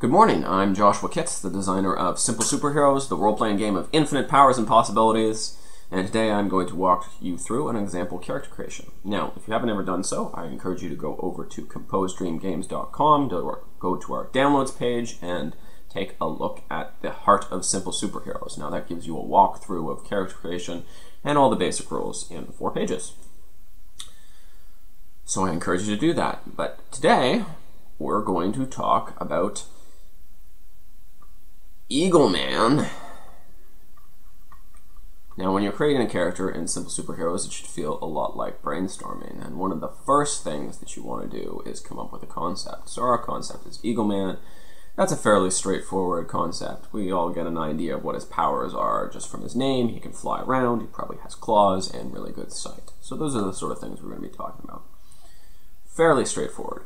Good morning, I'm Joshua Kitts, the designer of Simple Superheroes, the role-playing game of infinite powers and possibilities, and today I'm going to walk you through an example character creation. Now, if you haven't ever done so, I encourage you to go over to composedreamgames.com, go to our downloads page, and take a look at the heart of Simple Superheroes. Now that gives you a walkthrough of character creation and all the basic rules in 4 pages. So I encourage you to do that. But today, we're going to talk about Eagle Man. Now, when you're creating a character in Simple Superheroes, it should feel a lot like brainstorming. And one of the first things that you want to do is come up with a concept. So our concept is Eagle Man. That's a fairly straightforward concept. We all get an idea of what his powers are just from his name. He can fly around, he probably has claws, and really good sight. So those are the sort of things we're going to be talking about. Fairly straightforward.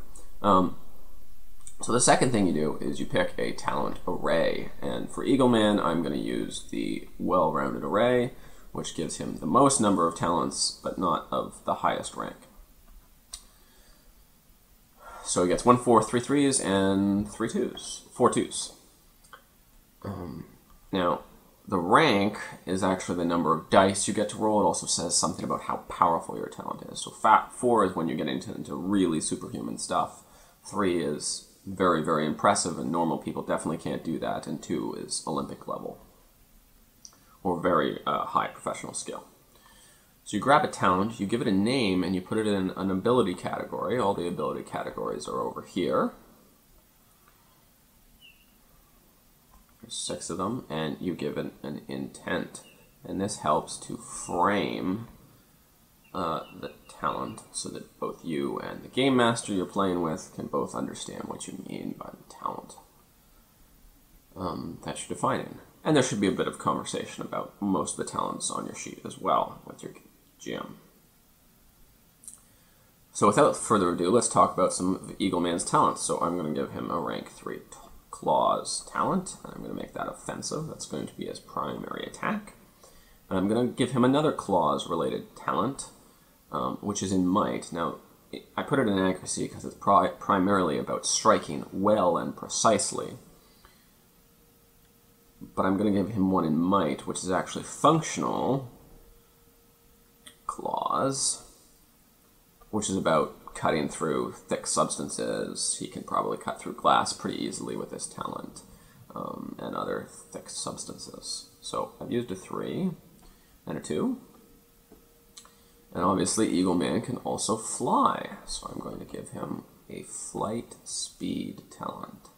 So the second thing you do is you pick a talent array, and for Eagle Man I'm going to use the well-rounded array, which gives him the most number of talents, but not of the highest rank. So he gets 1 4, 3 3s, and 4 2s. Now, the rank is actually the number of dice you get to roll. It also says something about how powerful your talent is. So 4 is when you're getting into really superhuman stuff. 3 is very, very impressive, and normal people definitely can't do that, and 2 is Olympic level, or very high professional skill. So you grab a talent, you give it a name, and you put it in an ability category. All the ability categories are over here. There's 6 of them, and you give it an intent. And this helps to frame the talent so that both you and the game master you're playing with can both understand what you mean by the talent that you're defining. And there should be a bit of conversation about most of the talents on your sheet as well with your GM. So without further ado, let's talk about some of Eagle Man's talents. So I'm going to give him a rank 3 claws talent, and I'm going to make that offensive. That's going to be his primary attack. And I'm going to give him another claws related talent, which is in might. Now, I put it in accuracy because it's primarily about striking well and precisely. But I'm going to give him one in might, which is actually functional claws, which is about cutting through thick substances. He can probably cut through glass pretty easily with this talent, and other thick substances. So I've used a 3 and a 2. And obviously Eagle Man can also fly, so I'm going to give him a flight speed talent.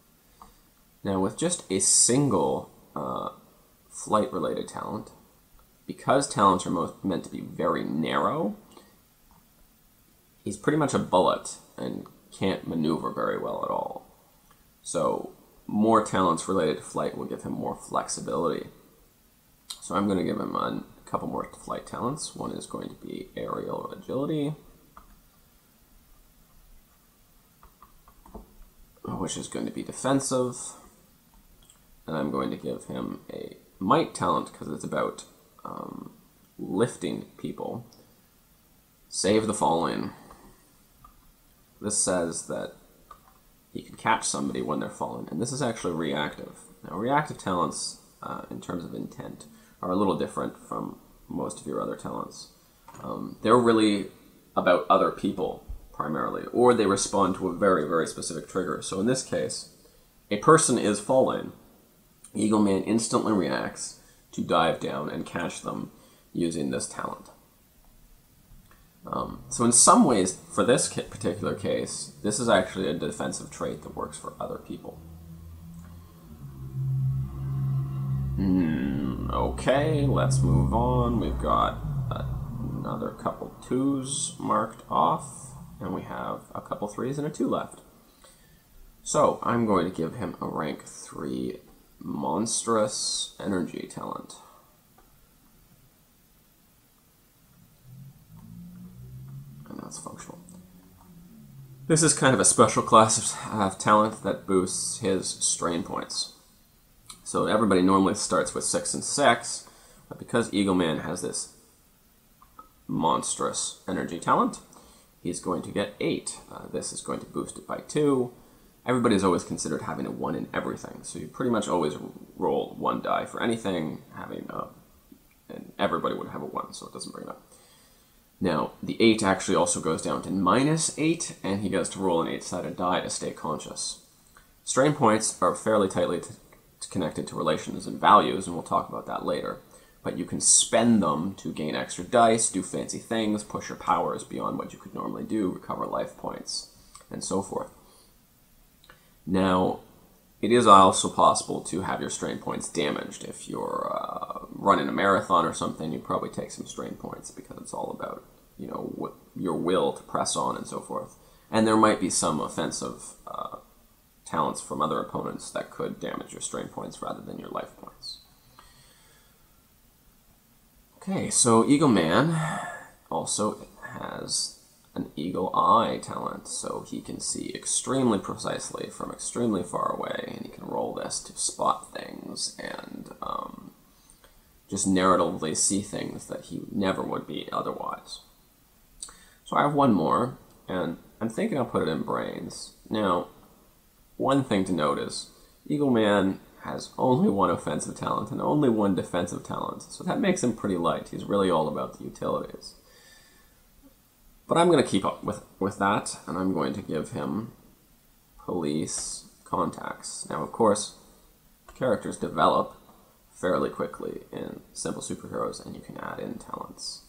Now with just a single flight related talent, because talents are meant to be very narrow, he's pretty much a bullet and can't maneuver very well at all. So more talents related to flight will give him more flexibility. So I'm going to give him a couple more flight talents. One is going to be aerial agility, which is going to be defensive. And I'm going to give him a might talent because it's about lifting people. Save the falling. This says that he can catch somebody when they're falling, and this is actually reactive. Now, reactive talents, in terms of intent, are a little different from most of your other talents. They're really about other people, primarily, or they respond to a very, very specific trigger. So in this case, a person is falling. Eagle Man instantly reacts to dive down and catch them using this talent. So in some ways, for this particular case, this is actually a defensive trait that works for other people. Okay, let's move on. We've got another couple 2s marked off, and we have a couple 3s and a 2 left. So I'm going to give him a rank 3 monstrous energy talent. And that's functional. This is kind of a special class of talent that boosts his strain points. So everybody normally starts with 6 and 6, but because Eagle Man has this monstrous energy talent, he's going to get 8. This is going to boost it by 2, everybody's always considered having a 1 in everything. So you pretty much always roll 1 die for anything, and everybody would have a 1, so it doesn't bring it up. Now, the 8 actually also goes down to -8, and he gets to roll an 8-sided die to stay conscious. Strain points are fairly tightly connected to relations and values, and we'll talk about that later. But you can spend them to gain extra dice, do fancy things, push your powers beyond what you could normally do, recover life points, and so forth. Now, it is also possible to have your strain points damaged. If you're running a marathon or something, you probably take some strain points because it's all about, you know, what your will to press on and so forth. And there might be some offensive talents from other opponents that could damage your strain points rather than your life points. Okay, so Eagle Man also has an Eagle Eye talent, so he can see extremely precisely from extremely far away, and he can roll this to spot things and just narratively see things that he never would be otherwise. So I have one more, and I'm thinking I'll put it in Brains. Now, one thing to note is Eagle Man has only 1 offensive talent and only 1 defensive talent, so that makes him pretty light. He's really all about the utilities. But I'm going to keep up with that, and I'm going to give him police contacts. Now, of course, characters develop fairly quickly in Simple Superheroes, and you can add in talents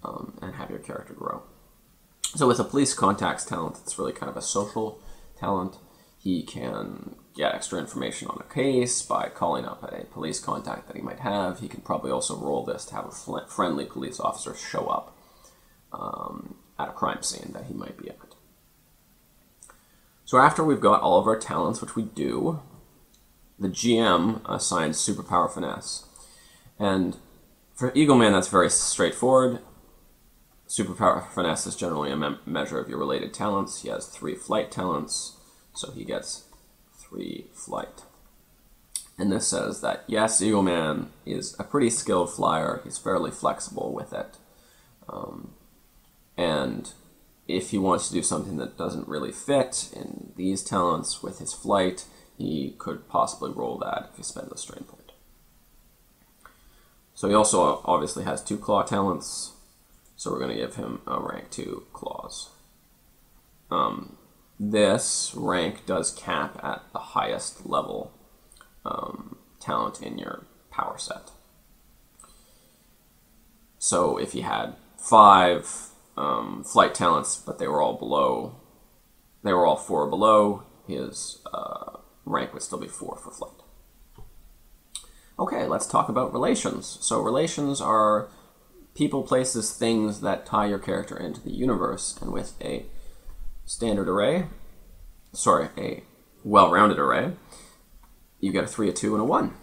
and have your character grow. So with a police contacts talent, it's really kind of a social talent. He can get extra information on a case by calling up a police contact that he might have. He can probably also roll this to have a friendly police officer show up at a crime scene that he might be at. So after we've got all of our talents, which we do, the GM assigns Superpower Finesse. And for Eagle Man, that's very straightforward. Superpower Finesse is generally a measure of your related talents. He has 3 flight talents, so he gets 3 flight. And this says that, yes, Eagle Man is a pretty skilled flyer. He's fairly flexible with it. And if he wants to do something that doesn't really fit in these talents with his flight, he could possibly roll that if he spends a strain point. So he also obviously has 2 claw talents, so we're going to give him a rank 2 claws. This rank does cap at the highest level talent in your power set. So if you had 5 flight talents, but they were all 4 below, his rank would still be 4 for flight. Okay, let's talk about relations. So relations are people, places, things that tie your character into the universe, and with a standard array, a well-rounded array, you get a 3, a 2, and a 1.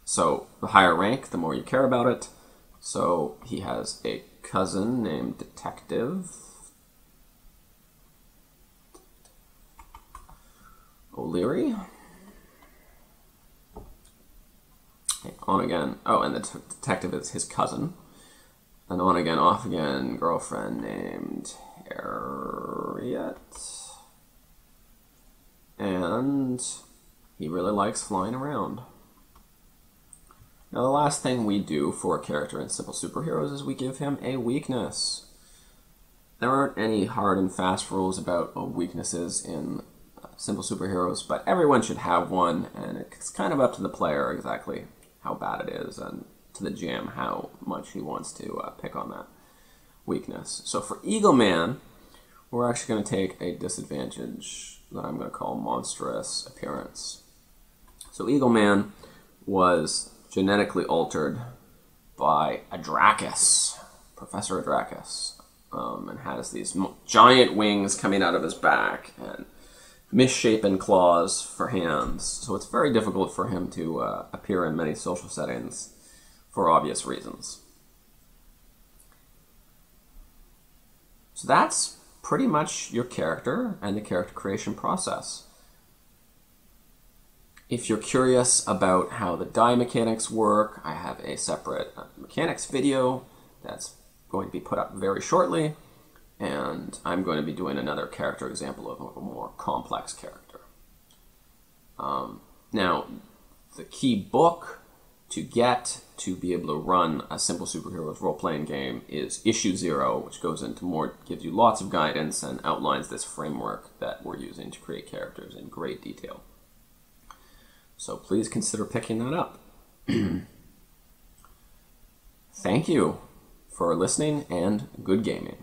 So the higher rank, the more you care about it. So he has a cousin named Detective O'Leary. Okay, on again. Oh, and the detective is his cousin. An on again, off again girlfriend named Harriet. And he really likes flying around. Now, the last thing we do for a character in Simple Superheroes is we give him a weakness. There aren't any hard and fast rules about weaknesses in Simple Superheroes, but everyone should have one, and it's kind of up to the player exactly how bad it is, and to the GM how much he wants to pick on that weakness. So for Eagle Man, we're actually going to take a disadvantage that I'm going to call monstrous appearance. So Eagle Man was genetically altered by Adracus, Professor Adracus, and has these giant wings coming out of his back and misshapen claws for hands. So it's very difficult for him to appear in many social settings for obvious reasons. So that's pretty much your character and the character creation process. If you're curious about how the die mechanics work, I have a separate mechanics video that's going to be put up very shortly. and I'm going to be doing another character example of a more complex character. Now, the key book to get to be able to run a simple superheroes role-playing game is Issue 0, which gives you lots of guidance and outlines this framework that we're using to create characters in great detail. So please consider picking that up. Thank you for listening, and good gaming.